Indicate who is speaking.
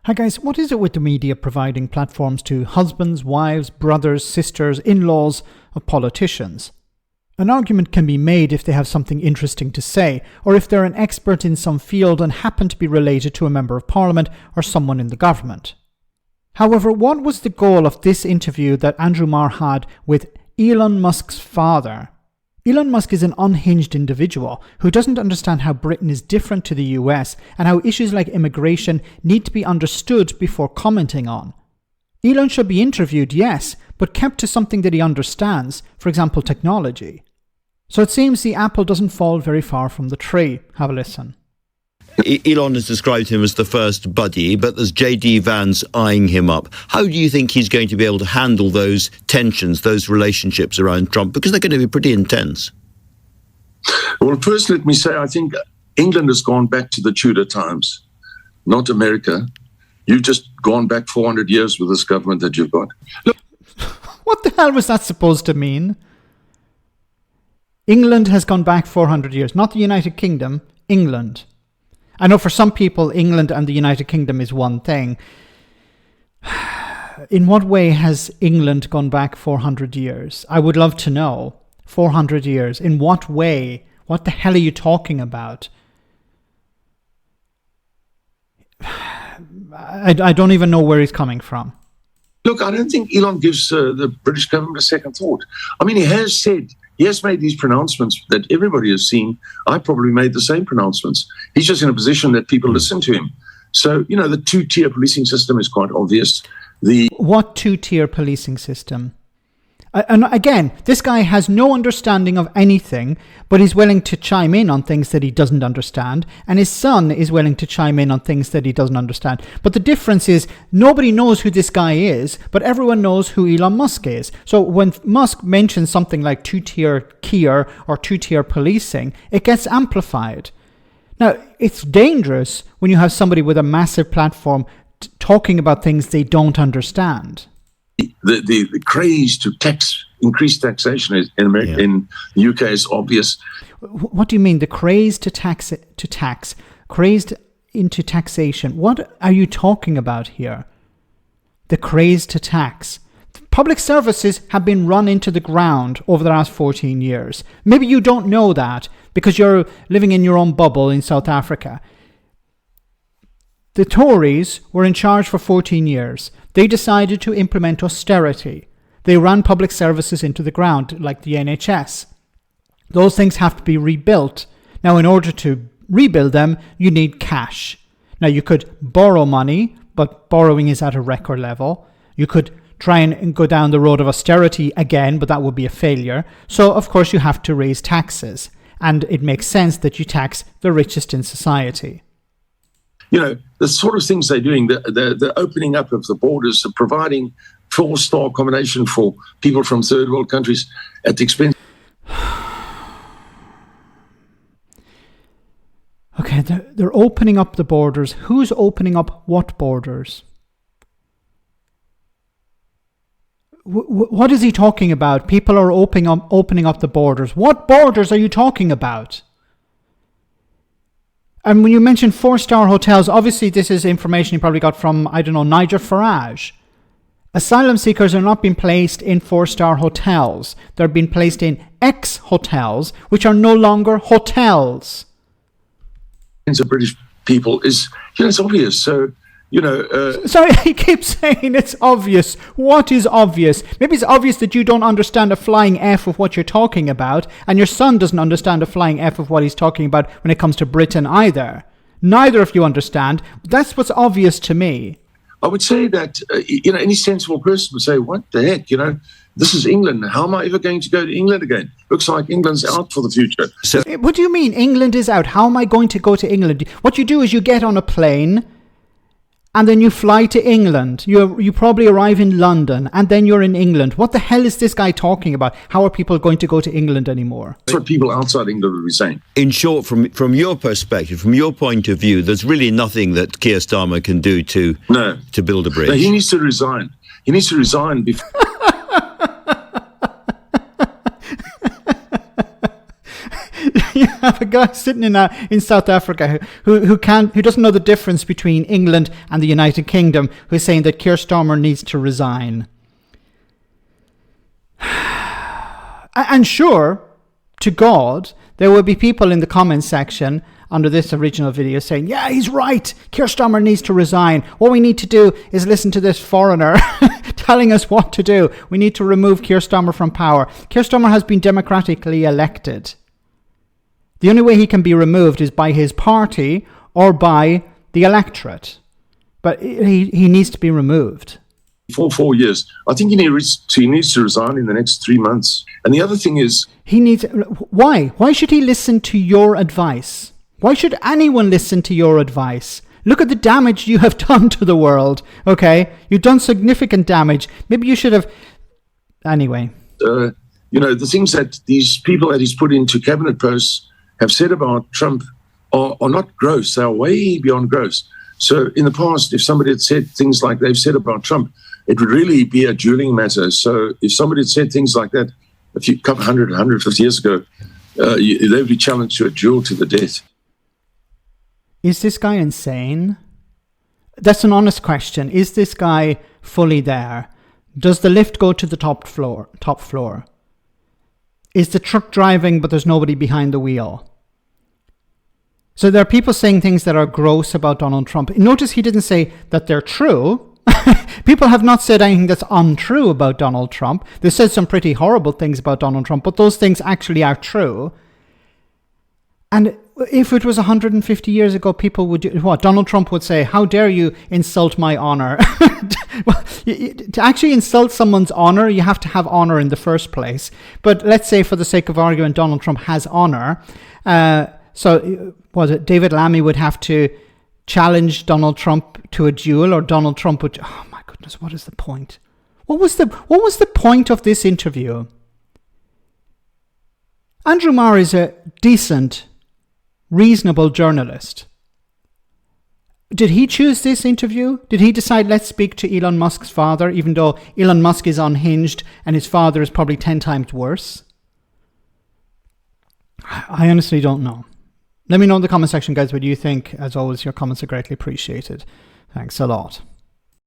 Speaker 1: Hi guys, what is it with the media providing platforms to husbands, wives, brothers, sisters, in-laws of politicians? An argument can be made if they have something interesting to say, or if they're an expert in some field and happen to be related to a member of parliament or someone in the government. However, what was the goal of this interview that Andrew Marr had with Elon Musk's father? Elon Musk is an unhinged individual who doesn't understand how Britain is different to the US and how issues like immigration need to be understood before commenting on. Elon should be interviewed, yes, but kept to something that he understands, for example technology. So it seems the apple doesn't fall very far from the tree. Have a listen.
Speaker 2: Elon has described him as the first buddy, but there's J.D. Vance eyeing him up. How do you think he's going to be able to handle those tensions, those relationships around Trump? Because they're going to be pretty intense.
Speaker 3: Well, first let me say I think England has gone back to the Tudor times, not America. You've just gone back 400 years with this government that you've got. Look,
Speaker 1: what the hell was that supposed to mean? England has gone back 400 years, not the United Kingdom, England. I know for some people, England and the United Kingdom is one thing. In what way has England gone back 400 years? I would love to know. 400 years. In what way? What the hell are you talking about? I don't even know where he's coming from.
Speaker 3: Look, I don't think Elon gives the British government a second thought. I mean, he has made these pronouncements that everybody has seen. I probably made the same pronouncements. He's just in a position that people listen to him. So, the two-tier policing system is quite obvious.
Speaker 1: What two-tier policing system? And again, this guy has no understanding of anything, but he's willing to chime in on things that he doesn't understand, and his son is willing to chime in on things that he doesn't understand. But the difference is, nobody knows who this guy is, but everyone knows who Elon Musk is. So when Musk mentions something like two-tier Keir or two-tier policing, it gets amplified. Now, it's dangerous when you have somebody with a massive platform talking about things they don't understand.
Speaker 3: The craze to increase taxation in America, in the UK is obvious.
Speaker 1: What do you mean, the craze to tax, crazed into taxation? What are you talking about here? The craze to tax. Public services have been run into the ground over the last 14 years. Maybe you don't know that because you're living in your own bubble in South Africa. The Tories were in charge for 14 years. They decided to implement austerity. They ran public services into the ground, like the NHS. Those things have to be rebuilt. Now, in order to rebuild them, you need cash. Now, you could borrow money, but borrowing is at a record level. You could try and go down the road of austerity again, but that would be a failure. So, of course, you have to raise taxes. And it makes sense that you tax the richest in society.
Speaker 3: The sort of things they're doing, the opening up of the borders, the providing 4-star accommodation for people from third world countries at the expense.
Speaker 1: Okay, they're opening up the borders. Who's opening up what borders? What is he talking about? People are opening up the borders. What borders are you talking about? And when you mention 4-star hotels, obviously this is information you probably got from, Nigel Farage. Asylum seekers are not being placed in 4-star hotels. They're being placed in ex-hotels, which are no longer hotels.
Speaker 3: Of British people is, it's obvious. So,
Speaker 1: Sorry, I keep saying it's obvious. What is obvious? Maybe it's obvious that you don't understand a flying F of what you're talking about, and your son doesn't understand a flying F of what he's talking about when it comes to Britain either. Neither of you understand. That's what's obvious to me.
Speaker 3: I would say that, any sensible person would say, what the heck, this is England. How am I ever going to go to England again? Looks like England's out for the future.
Speaker 1: So, what do you mean England is out? How am I going to go to England? What you do is you get on a plane, and then you fly to England. You probably arrive in London, and then you're in England. What the hell is this guy talking about? How are people going to go to England anymore?
Speaker 3: That's what people outside England would be saying.
Speaker 2: In short, from your perspective, from your point of view, there's really nothing that Keir Starmer can do to build a bridge.
Speaker 3: No, he needs to resign. He needs to resign before...
Speaker 1: Yeah. have a guy sitting in South Africa who doesn't know the difference between England and the United Kingdom, who's saying that Keir Starmer needs to resign. And sure, to God, there will be people in the comments section under this original video saying, yeah, he's right, Keir Starmer needs to resign. What we need to do is listen to this foreigner telling us what to do. We need to remove Keir Starmer from power. Keir Starmer has been democratically elected. The only way he can be removed is by his party or by the electorate. But he needs to be removed.
Speaker 3: For 4 years. I think he needs to resign in the next 3 months. And the other thing is...
Speaker 1: Why? Why should he listen to your advice? Why should anyone listen to your advice? Look at the damage you have done to the world, okay? You've done significant damage. Maybe you should have... Anyway.
Speaker 3: The things that these people that he's put into cabinet posts have said about Trump are not gross. They are way beyond gross. So in the past, if somebody had said things like they've said about Trump, it would really be a dueling matter. So if somebody had said things like that a few 150 years ago, they would be challenged to a duel to the death.
Speaker 1: Is this guy insane? That's an honest question. Is this guy fully there? Does the lift go to the top floor? Is the truck driving but there's nobody behind the wheel? So there are people saying things that are gross about Donald Trump. Notice he didn't say that they're true. People have not said anything that's untrue about Donald Trump. They said some pretty horrible things about Donald Trump, but those things actually are true. And if it was 150 years ago, people would do what? Donald Trump would say, how dare you insult my honor? Well, to actually insult someone's honor, you have to have honor in the first place. But let's say for the sake of argument, Donald Trump has honor. So was it David Lammy would have to challenge Donald Trump to a duel, or Donald Trump would... Oh my goodness, what is the point? What was the point of this interview? Andrew Marr is a decent, reasonable journalist. Did he choose this interview? Did he decide, let's speak to Elon Musk's father, even though Elon Musk is unhinged and his father is probably 10 times worse? I honestly don't know. Let me know in the comment section, guys, what you think. As always, your comments are greatly appreciated. Thanks a lot.